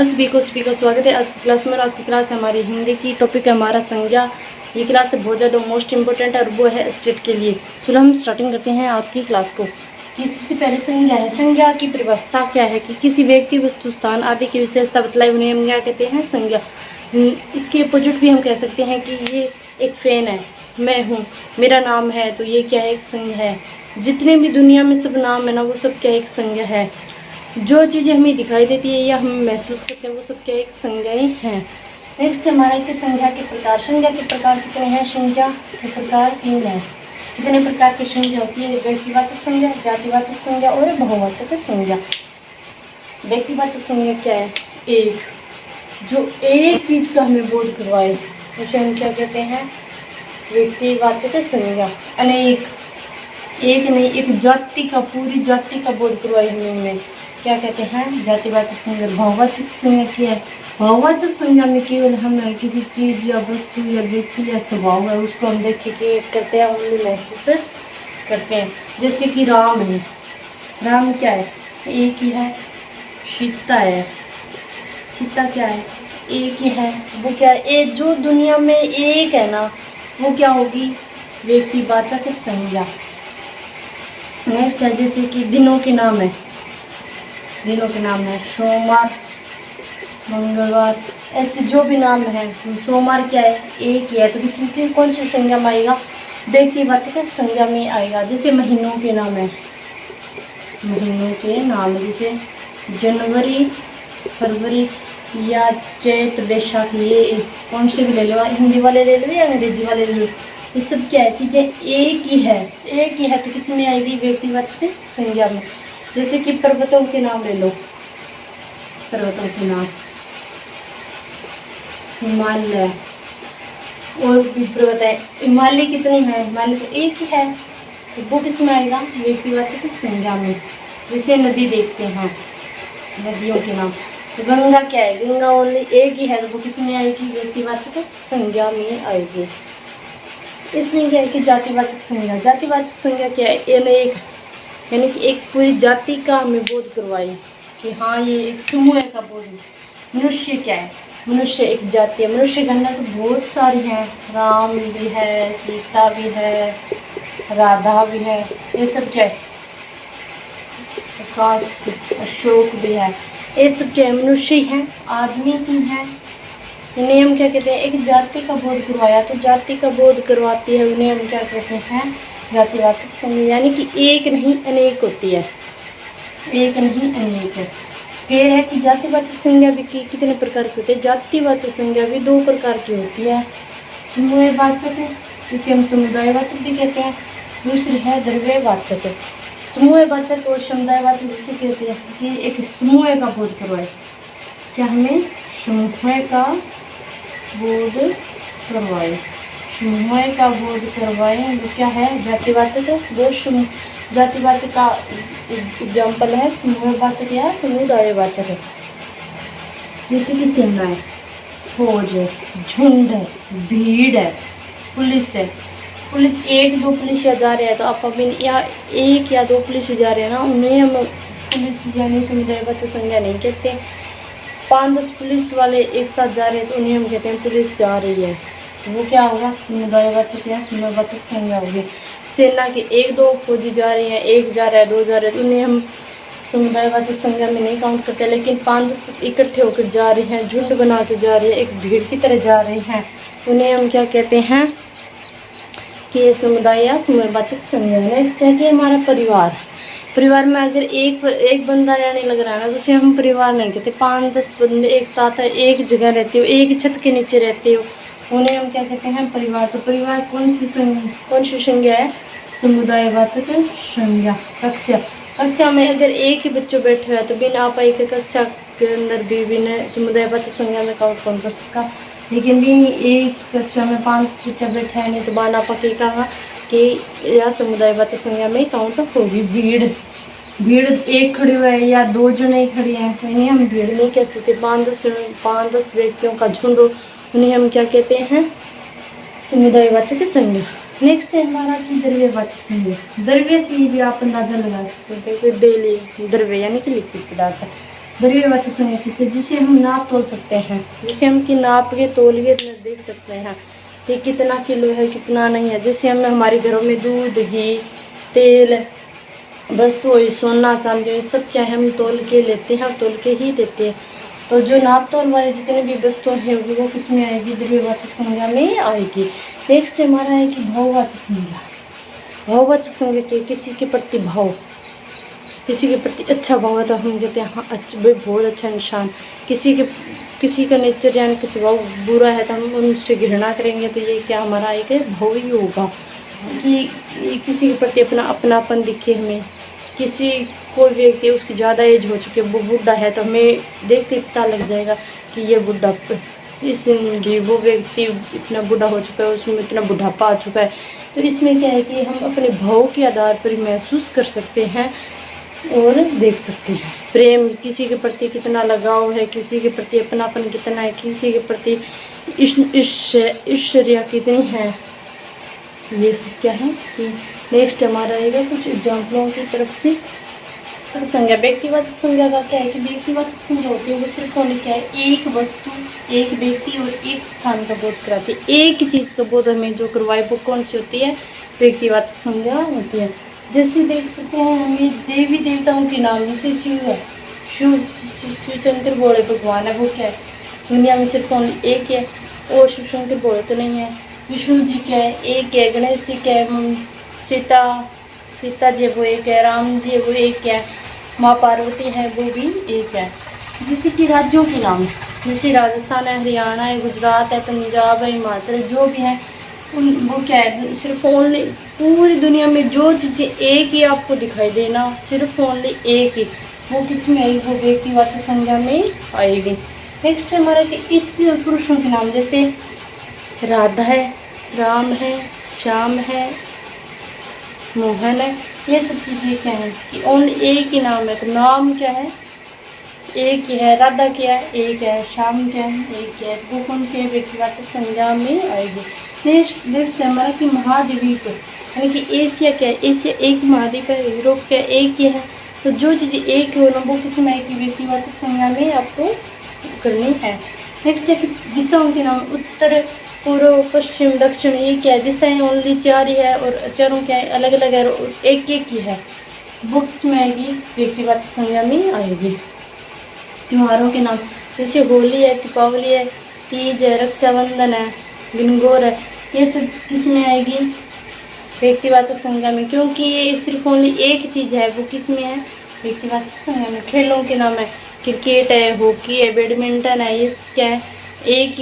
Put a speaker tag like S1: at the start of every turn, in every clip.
S1: और सभी का स्वागत है आज की क्लास में। आज की क्लास है हमारी हिंदी की, टॉपिक है हमारा संज्ञा। ये क्लास है बहुत ज़्यादा मोस्ट इंपॉर्टेंट है और वो है स्टेट के लिए। चलो हम स्टार्टिंग करते हैं आज की क्लास को। कि सबसे पहले संज्ञा है। संज्ञा की परिभाषा क्या है कि किसी व्यक्ति, वस्तु, स्थान आदि की विशेषता बतलाई उन्हें हम क्या कहते हैं? संज्ञा। इसके अपोजिट भी हम कह सकते हैं कि ये एक फैन है, मैं हूँ, मेरा नाम है, तो ये क्या है? एक संज्ञा है। जितने भी दुनिया में सब नाम है ना, वो सब क्या एक संज्ञा है। जो चीज़ें हमें दिखाई देती है या हम महसूस करते हैं वो सब क्या एक संज्ञाएं हैं। नेक्स्ट हमारा एक संज्ञा के प्रकार। संज्ञा के प्रकार कितने हैं? संज्ञा के प्रकार 3 हैं। कितने प्रकार की संज्ञा होती है? व्यक्तिवाचक संज्ञा, जातिवाचक संज्ञा और बहुवाचक संज्ञा। व्यक्तिवाचक संज्ञा क्या है? एक, जो एक चीज़ का हमें बोध करवाए उसे हम क्या कहते हैं? व्यक्तिवाचक संज्ञा। अनेक, एक नहीं, एक जाति का, पूरी जाति का बोध करवाए हमें क्या कहते हैं? जातिवाचक संज्ञा। बहुवाचक संज्ञा क्या है? बहुवाचक संज्ञा में केवल हम किसी चीज़ या वस्तु या व्यक्ति या स्वभाव है उसको हम देख के करते हैं, उनमें महसूस करते हैं। जैसे कि राम है, राम क्या है? एक ही है। सीता है, सीता क्या है? एक ही है। वो क्या है? एक, जो दुनिया में एक है ना, वो क्या होगी? व्यक्तिवाचक संज्ञा। नेक्स्ट है जैसे कि दिनों के नाम है, दिनों के नाम है सोमवार, मंगलवार, ऐसे जो भी नाम है। सोमवार क्या है? एक ही है, तो किसी कौन सी संज्ञा में आएगा? व्यक्तिवाचक संज्ञा में आएगा। जैसे महीनों के नाम है, महीनों के नाम जैसे जनवरी, फरवरी या चैत, बैसाख, ये कौन से भी ले लो, हिंदी वाले ले लो या अंग्रेजी वाले ले लो, ये सब क्या है? चीज़ें एक ही है, एक ही है, तो किस में आएगी? व्यक्तिवाचक संज्ञा में। जैसे कि पर्वतों के नाम ले लो, पर्वतों के नाम हिमालय, और भी पर्वत है। हिमालय कितने हैं? हिमालय तो एक ही है, तो वो किस में आएगा? व्यक्तिवाचक संज्ञा में। जैसे नदी देखते हैं, नदियों के नाम, तो गंगा क्या है? गंगा ओनली एक ही है, तो वो किस में आएगी? व्यक्तिवाचक संज्ञा में आएगी। इसमें क्या है कि जातिवाचक संज्ञा। जातिवाचक संज्ञा क्या है? अनेक, यानी कि एक पूरी जाति का हमें बोध करवाए कि हाँ ये एक समूह का बोध है। मनुष्य क्या है? मनुष्य एक जाति है। मनुष्य के अंदर तो बहुत सारी हैं, राम भी है, सीता भी है, राधा भी है, ये सब क्या है? आकाश, अशोक भी है, ये सब क्या है? मनुष्य ही हैं, आदमी ही हैं। इन्हें हम क्या कहते हैं? एक जाति का बोध करवाया, तो जाति का बोध करवाती है उन्हें हम क्या कहते हैं? जातिवाचक संज्ञा। यानी कि एक नहीं अनेक होती है, एक नहीं अनेक है। फिर है कि जातिवाचक संज्ञा भी कितने प्रकार की होती है? जातिवाचक संज्ञा भी 2 प्रकार की होती है। समूहवाचक है, जिसे हम समुदायवाचक भी कहते हैं। दूसरी है द्रव्यवाचक। समूहवाचक और समुदायवाचक जिसे कहते हैं कि एक समूह का बोध करवाए, क्या हमें समूह का बोध करवाए, समूह का बोध करवाए, वो क्या है? जातिवाचक है। वो जातिवाचक का एग्जाम्पल है समूहवाचक या समुदायवाचक है। जैसे कि सेना है, फौज है, झुंड है, भीड़ है, पुलिस है। पुलिस 1-2 पुलिस जा रहे हैं तो आप अभी या 1 या 2 पुलिस जा रहे हैं ना, उन्हें हम पुलिस यानी समुदायवाचक संज्ञा नहीं कहते। 5-10 पुलिस वाले एक साथ जा रहे हैं तो उन्हें हम कहते हैं पुलिस जा रही है, तो वो क्या होगा? समुदायवाचक या समुदायवाचक संज्ञा होगी। सेना के 1-2 फौजी जा रहे हैं, 1 जा रहा है, 2 जा रहे हैं, तो उन्हें हम समुदायवाचक संज्ञा में नहीं काउंट करते। लेकिन 5-10 इकट्ठे होकर जा रहे हैं, झुंड बना के जा रहे हैं, एक भीड़ की तरह जा रहे हैं, उन्हें हम क्या कहते हैं? कि ये समुदाय या समुदायवाचक संज्ञा है। नेक्स्ट है कि हमारा परिवार। परिवार में अगर एक बंदा रहने लग रहा है ना, तो उसे हम परिवार नहीं कहते। 5-10 बंदे एक साथ है, एक जगह रहते हो, एक छत के नीचे रहते हो, उन्हें हम क्या कहते हैं? परिवार। तो परिवार कौन सी संज्ञा है? समुदायवाचक संज्ञा। कक्षा, कक्षा में अगर एक ही बच्चों बैठे हुए हैं तो बिना आप एक कक्षा के अंदर भी बिना समुदायवाचक संज्ञा में काउंट कौन कर सकता? लेकिन भी एक कक्षा में 5 बच्चे बैठे हैं, नहीं तो बाना पके कहा कि या समुदायवाचक संज्ञा में काउंट होगी। भीड़, भीड़ एक खड़ी हुई है या 2 जने खड़ी हैं, इन्हें हम भीड़ नहीं कह सकते। 5-10 व्यक्तियों का झुंड, उन्हें हम क्या कहते हैं? समुदायवाचक संज्ञा। नेक्स्ट है हमारा कि द्रव्यवाचक संज्ञा। द्रव्य से भी आप अंदाजा लगा सकते हैं, कोई डेली द्रव्य यानी कि लिक्विड पदार्थ है। द्रव्यवाचक संज्ञा किसे, जिसे हम नाप तोल सकते हैं, जिसे हम की नाप के तौलिए में देख सकते हैं कि कितना किलो है कितना नहीं है। जैसे हम हमारे घरों में दूध, घी, तेल, वस्तु, सोना, चांदी, ये सब क्या है हम तोल के लेते हैं और तोल के ही देते हैं। तो जो नाप तोल वाले जितने भी वस्तुएं होगी वो किस में आएगी, द्रव्यवाचक संज्ञा में आएगी। नेक्स्ट हमारा है कि भाववाचक संज्ञा। भाववाचक संज्ञा के किसी के प्रति भाव, किसी के प्रति अच्छा भाव है तो हम कहते हैं हाँ अच्छा, भाई बहुत अच्छा इंसान। किसी का नेचर यानी कि स्वभाव बुरा है तो हम उनसे घृणा करेंगे, तो ये क्या हमारा एक भाव ही होगा कि किसी के प्रति अपनापन दिखे हमें। कोई व्यक्ति उसकी ज़्यादा एज हो चुकी है, वो बूढ़ा है तो हमें देखते ही पता लग जाएगा कि ये बूढ़ा, वो व्यक्ति इतना बूढ़ा हो चुका है, उसमें इतना बुढ़ापा आ चुका है। तो इसमें क्या है कि हम अपने भाव के आधार पर महसूस कर सकते हैं और देख सकते हैं प्रेम, किसी के प्रति कितना लगाव है, किसी के प्रति अपनापन कितना है, किसी के प्रति ईर्ष्या कितनी है, ये सब क्या है कि नेक्स्ट हमारा रहेगा कुछ एग्जाम्पलों की तरफ से। तो संज्ञा, व्यक्तिवाचक संज्ञा का क्या है कि व्यक्तिवाचक संज्ञा होती है वो सिर्फ होने क्या है, एक वस्तु, एक व्यक्ति और एक स्थान का बोध कराती है। एक चीज़ का बोध हमें जो करवाए वो कौन सी होती है, व्यक्तिवाचक संज्ञा होती है। जैसे देख सकते हैं हमें देवी देवताओं के नाम, जैसे शिव है, शिव शंकर भोले भगवान है, वो क्या है दुनिया में सिर्फ ओनली एक है, और शिव शंकर भोले तो नहीं है। विष्णु जी क्या है, एक है। गणेश जी क्या है, सीता जी वो एक है। राम जी वो एक है। माँ पार्वती है वो भी एक है। जैसे कि राज्यों के नाम, जैसे राजस्थान है, हरियाणा है, गुजरात है, पंजाब है, हिमाचल, जो भी है वो क्या है, सिर्फ ओनली पूरी दुनिया में जो चीज़ें एक ही आपको दिखाई देना, सिर्फ ओनली एक ही, वो किस में आएगी, वो व्यक्तिवाचक संज्ञा में आएगी। नेक्स्ट हमारा कि स्त्री और पुरुषों के नाम, जैसे राधा है, राम है, श्याम है, मोहन है, ये सब चीज़ें क्या है कि ओनली एक ही नाम है। तो नाम क्या है, एक ही है। राधा क्या है, एक है। श्याम क्या है, एक है। वो कौन सी व्यक्तिवाचक संज्ञा में आएगी। नेक्स्ट हमारा कि महाद्वीप, यानी कि एशिया क्या है, एशिया एक महाद्वीप है, यूरोप क्या है, एक ही है। तो जो चीज़ें एक हो ना वो किसी में आएगी, व्यक्तिवाचक संज्ञा में आपको करनी है। नेक्स्ट है कि दिशाओं के नाम, उत्तर, पूर्व, पश्चिम, दक्षिण, ये क्या है, दिशाएं ओनली 4 ही है और चारों क्या है अलग अलग है और एक ही है, वो किसमें आएगी, व्यक्तिवाचक संज्ञा में आएगी। त्योहारों के नाम, जैसे होली है, दीपावली है, तीज है, रक्षाबंधन है, गणगौर है, ये सब किस में आएगी, व्यक्तिवाचक संज्ञा में, क्योंकि ये सिर्फ ओनली एक चीज़ है, वो किस में है, व्यक्तिवाचक संज्ञा में। खेलों के नाम है, क्रिकेट है, हॉकी है, बैडमिंटन है, ये सब क्या है एक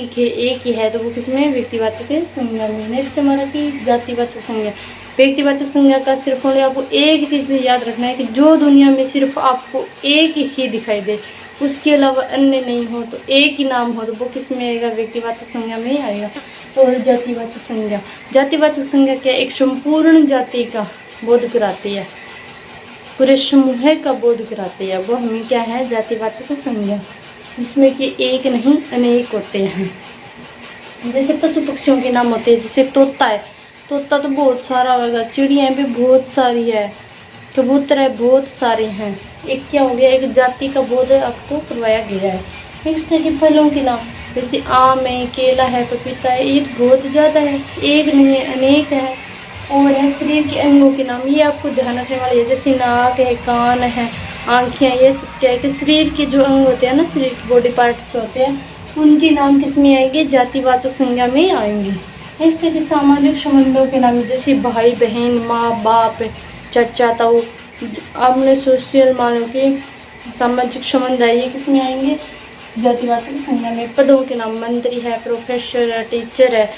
S1: ही है, तो वो किसमें, व्यक्तिवाचक संज्ञा में। नेक्स्ट हमारा कि जातिवाचक संज्ञा, व्यक्तिवाचक संज्ञा का सिर्फ ओनली आपको एक चीज़ याद रखना है कि जो दुनिया में सिर्फ आपको एक ही दिखाई दे, उसके अलावा अन्य नहीं हो, तो एक ही नाम हो, तो वो किस में आएगा, व्यक्तिवाचक संज्ञा में ही आएगा। और जातिवाचक संज्ञा, जातिवाचक संज्ञा क्या, एक संपूर्ण जाति का बोध कराती है, पूरे समूह का बोध कराती है, वो हमें क्या है, जातिवाचक संज्ञा, जिसमें कि एक नहीं अनेक होते हैं। जैसे पशु पक्षियों के नाम होते हैं, जैसे तोता है, तोता तो बहुत सारा होगा, चिड़िया भी बहुत सारी है, कबूतर है बहुत सारे हैं, एक क्या हो गया, एक जाति का बोध आपको करवाया गया है। नेक्स्ट है कि फलों के नाम, जैसे आम है, केला है, पपीता है, ये बहुत ज़्यादा है, एक नहीं है अनेक है। और है शरीर के अंगों के नाम, ये आपको ध्यान रखने वाले है, जैसे नाक है, कान है, आँखें, ये सब क्या है कि शरीर के जो अंग होते हैं ना, शरीर के बॉडी पार्ट्स होते हैं, उनके नाम किस में आएंगे, जातिवाचक संज्ञा में आएंगे। नेक्स्ट है कि सामाजिक संबंधों के नाम, जैसे भाई बहन, माँ बाप, चाचा ताऊ, आपने सोशल मानो कि सामाजिक संबंध है, ये किस में आएंगे, जातिवाचक संज्ञा में। पदों के नाम, मंत्री है, प्रोफेसर है, टीचर है,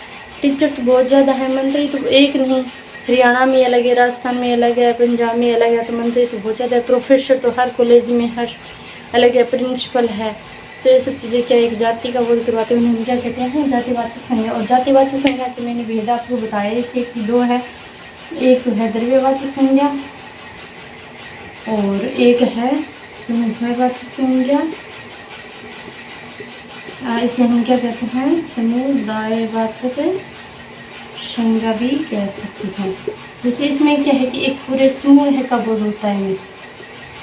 S1: टीचर तो बहुत ज़्यादा है, मंत्री तो एक नहीं, हरियाणा में अलग है, राजस्थान में अलग है, पंजाब में अलग है, तो मंत्री तो बहुत ज़्यादा है। प्रोफेसर तो हर कॉलेज में हर अलग है, प्रिंसिपल है, तो ये सब चीज़ें क्या एक जाति का बोध करवाते हैं, उन्हें क्या कहते हैं, जातिवाचक संज्ञा। और जातिवाचक संज्ञा के मैंने भेद आपको बताया, एक दो है, एक तो है द्रव्यवाचक संज्ञा और एक है समूहवाचक संज्ञा, इसे हम क्या कहते हैं, समुदायवाचक संज्ञा भी कह सकते हैं। जैसे इसमें क्या है कि एक पूरे समूह का बोध होता है,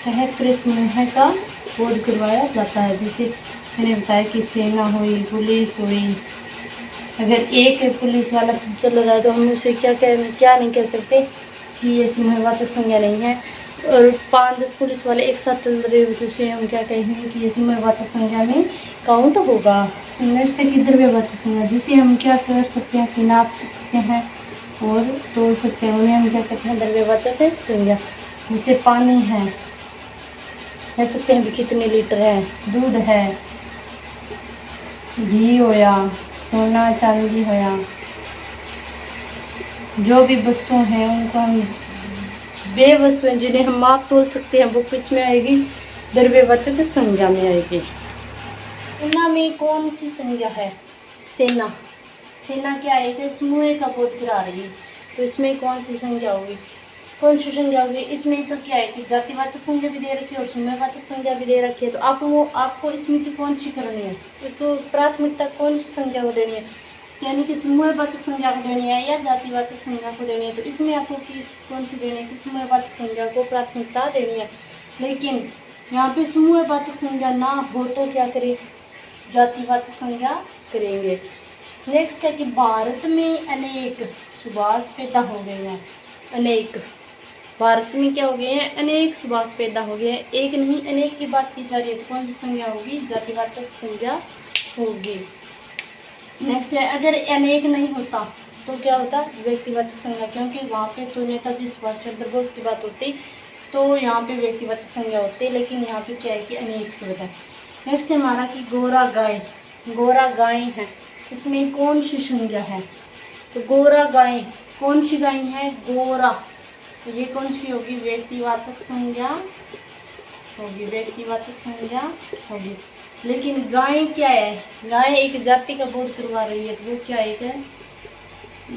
S1: क्या है, पूरे समूह का बोध करवाया जाता है। जैसे मैंने बताया कि सेना हुई, पुलिस हुई। अगर एक पुलिस वाला चल रहा है तो हम उसे क्या नहीं कह सकते कि ये समूहवाचक संज्ञा नहीं है। और 5-10 पुलिस वाले एक साथ चल रहे हो तो उसे हम क्या कहेंगे कि ये समूहवाचक संज्ञा में काउंट होगा। नेक्स्ट है कि द्रव्यवाचक संज्ञा, जिसे हम क्या कर सकते हैं कि नाप सकते हैं और तोल सकते हैं, उन्हें हम क्या कहते हैं, द्रव्यवाचक संज्ञा। जैसे पानी है, कह सकते हैं भी कितने लीटर है, दूध है, घी होया, सोना चांदी होया, जो भी वस्तु हैं उनको हम वे वस्तुएं जिन्हें हम माप तोल सकते हैं वो किस में आएगी, द्रव्यवाचक संज्ञा में आएगी। सेना में कौन सी संज्ञा है, सेना। सेना क्या है, कि समूह का बोध करा रही है, तो इसमें कौन सी संज्ञा होगी, कौन सी संज्ञा होगी। इसमें तो क्या है कि जातिवाचक संज्ञा भी दे रखी है और समूहवाचक संज्ञा भी दे रखी है। तो आपको इसमें से कौन सी करनी है, इसको प्राथमिकता कौन सी संज्ञा को देनी है, यानी कि समूहवाचक संज्ञा को देनी है या जातिवाचक संज्ञा को देनी है। तो इसमें आपको कौन सी देनी है कि समूहवाचक संज्ञा को प्राथमिकता देनी है। लेकिन यहाँ पे समूहवाचक संज्ञा ना हो तो क्या करें, जातिवाचक संज्ञा करेंगे। नेक्स्ट है कि भारत में अनेक सुभाष पैदा हो गए हैं। अनेक, भारत में क्या हो गए हैं, अनेक सुभाष पैदा हो गए हैं। एक नहीं अनेक की बात की जा रही है तो कौन सी संज्ञा होगी, जातिवाचक संज्ञा होगी। नेक्स्ट है अगर अनेक नहीं होता तो क्या होता, व्यक्तिवाचक संज्ञा, क्योंकि वहाँ पे तो नेताजी सुभाष चंद्र बोस की बात होती तो यहाँ पे व्यक्तिवाचक संज्ञा होती, लेकिन यहाँ पे क्या है कि अनेक शब्द है। नेक्स्ट है हमारा कि गोरा गाय, गोरा गाय है, इसमें कौन सी संज्ञा है, तो गोरा गाय कौन सी गाय है, गोरा, तो ये कौन सी होगी, व्यक्तिवाचक संज्ञा होगी, व्यक्तिवाचक संज्ञा होगी। लेकिन गाय क्या है, गाय एक जाति का बोध करवा रही है तो वो क्या है,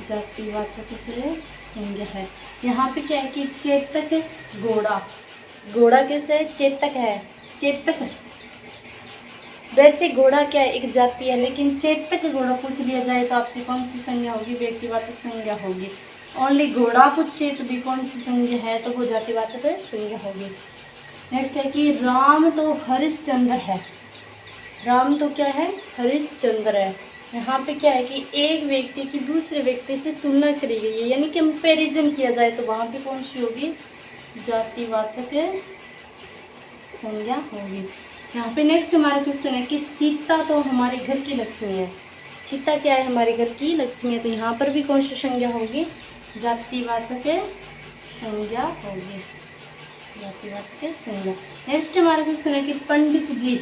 S1: जातिवाचक से संज्ञा है। यहाँ पे क्या है कि चेतक घोड़ा, घोड़ा कैसे है, चेतक है, चेतक। वैसे घोड़ा क्या है, एक जाति है, लेकिन चेतक घोड़ा पूछ लिया जाए तो आपसे कौन सी संज्ञा होगी, व्यक्तिवाचक संज्ञा होगी। ओनली घोड़ा पूछे तो भी कौन सी संज्ञा है, तो वो जातिवाचक संज्ञा होगी। नेक्स्ट है कि राम तो हरिश्चंद्र है, राम तो क्या है, हरिश्चंद्र है। यहाँ पे क्या है कि एक व्यक्ति की दूसरे व्यक्ति से तुलना करी गई है, यानी कंपैरिजन किया जाए तो वहाँ पे कौन सी होगी, जातिवाचक संज्ञा होगी। यहाँ पे नेक्स्ट हमारा क्वेश्चन है कि सीता तो हमारे घर की लक्ष्मी है, सीता क्या है, हमारे घर की लक्ष्मी है, तो यहाँ पर भी कौन सी संज्ञा होगी, जातिवाचक संज्ञा होगी, जातिवाचक संज्ञा। नेक्स्ट हमारा क्वेश्चन है कि पंडित जी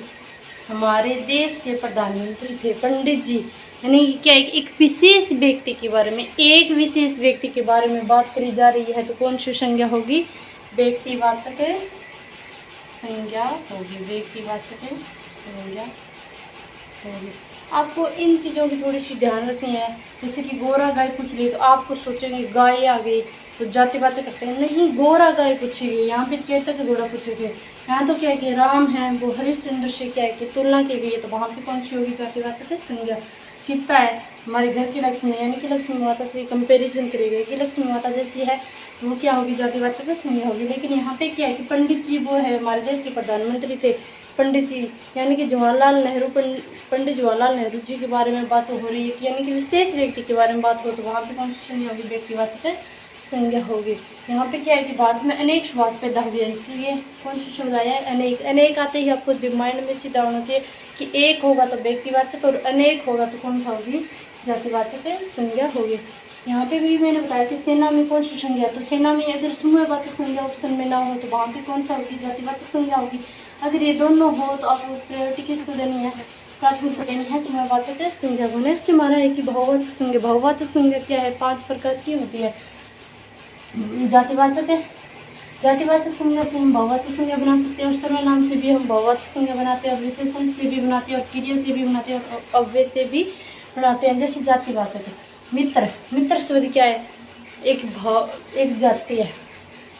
S1: हमारे देश के प्रधानमंत्री थे, पंडित जी यानी क्या एक विशेष व्यक्ति के बारे में, एक विशेष व्यक्ति के बारे में बात करी जा रही है तो कौन सी संज्ञा होगी, व्यक्तिवाचक संज्ञा होगी, व्यक्तिवाचक संज्ञा होगी। आपको इन चीज़ों की थोड़ी सी ध्यान रखनी है। जैसे कि गोरा गाय पूछ रही है तो आपको सोचेंगे गाय आ गई तो जातिवाचक करते हैं, नहीं, गोरा गाय पूछेगी, यहाँ पे चेतक घोड़ा पूछेगी। यहाँ तो क्या है कि राम है वो हरिश्चंद्र से क्या है कि तुलना की गई है तो वहाँ पे कौन सी होगी, जातिवाचक संज्ञा। सीता है हमारे घर की लक्ष्मी, यानी कि लक्ष्मी माता से कंपेरिजन करी गई कि लक्ष्मी माता जैसी है वो क्या होगी, जातिवाचक संज्ञा होगी। लेकिन यहाँ पे क्या है कि पंडित जी वो है हमारे देश के प्रधानमंत्री थे, पंडित जी यानी कि जवाहरलाल नेहरू, पंडित जवाहरलाल नेहरू जी के बारे में बात हो रही है कि यानी कि विशेष व्यक्ति के बारे में बात हो तो वहाँ पे कौन सी संज्ञा होगी, व्यक्तिवाचक संज्ञा होगी। यहाँ पे क्या है कि भारत में अनेक सुभाष पैदा हुए हैं, इसलिए कौन सी संज्ञा है, अनेक। अनेक आते ही आपको माइंड में सीधा होना चाहिए कि एक होगा तो व्यक्तिवाचक और अनेक होगा तो कौन सा होगी, जातिवाचक संज्ञा होगी। यहाँ पे भी मैंने बताया कि सेना में कौन सी संज्ञा, तो सेना में अगर समूहवाचक संज्ञा ऑप्शन में ना हो तो वहाँ पे कौन सा होगी, जातिवाचक संज्ञा होगी। अगर ये दोनों हो तो आपको प्रायोरिटी किसको देनी है, प्राथमिकता देनी है समूहवाचक संज्ञा को। नेक्स्ट हमारा है कि बहुवाचक संज्ञा। बहुवाचक संज्ञा क्या है, 5 प्रकार की होती है। जातिवाचक है, जातिवाचक संज्ञा से हम बहुवाचक संज्ञा बना सकते हैं और सर्वनाम से भी हम बहुवाचक संज्ञा बनाते हैं और विशेषण से भी बनाते हैं और क्रिया से भी बनाते हैं और अव्यय से भी बनाते हैं। जैसे जातिवाचक मित्र, मित्र शब्द क्या है, एक जाति है,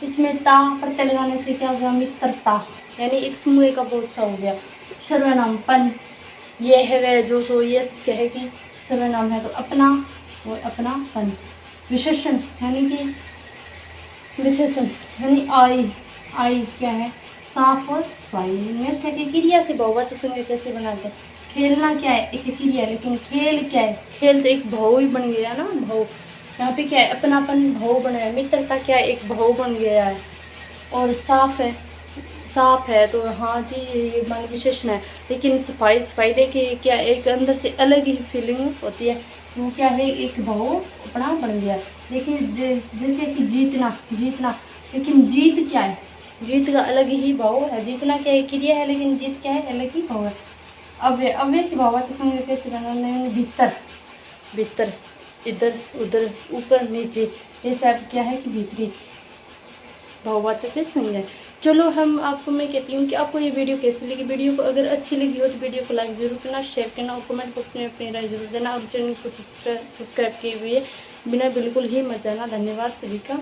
S1: इसमें ता प्रत्यय लगाने से क्या होगा, मित्रता, यानी एक समूह का बहुत सा हो गया। सर्वनाम पन, ये है वह जो सो, ये सब क्या है कि सर्वनाम है तो अपना और अपनापन। विशेषण यानी कि विशेषण यानी आई, आई क्या है, साफ और सफाई। नेक्स्ट है कि क्रिया से बहुवचन संज्ञा कैसे बनाते हैं। खेलना क्या है, एक क्रिया, लेकिन खेल क्या है, खेल तो एक भाव ही बन गया ना, भाव। यहाँ पे क्या है, अपनापन भाव बना है। मित्रता क्या है, एक भाव बन गया है। और साफ है, साफ है तो हाँ जी ये मान विशेषण है। लेकिन सफाई, सफाई देखिए क्या एक अंदर से अलग ही फीलिंग होती है, वो क्या है, एक भाव अपना बन गया। देखिए जैसे कि जीतना, जीतना, लेकिन जीत क्या है, जीत का अलग ही भाव है। जीतना क्या है, क्रिया है, लेकिन जीत क्या है, अलग ही भाव है। अव्यय से भाववाचक संज्ञा कैसे बनाना। भीतर, भीतर, इधर उधर, ऊपर नीचे, ये सब क्या है कि भीतरी बहुवाचक है संज्ञा। चलो हम आपको, मैं कहती हूँ कि आपको ये वीडियो कैसी लगी। वीडियो को अगर अच्छी लगी हो तो वीडियो को लाइक जरूर करना, शेयर करना और कमेंट बॉक्स में अपनी राय जरूर देना। और चैनल को सब्सक्राइब किए हुए बिना बिल्कुल ही मत जाना। धन्यवाद सभी का।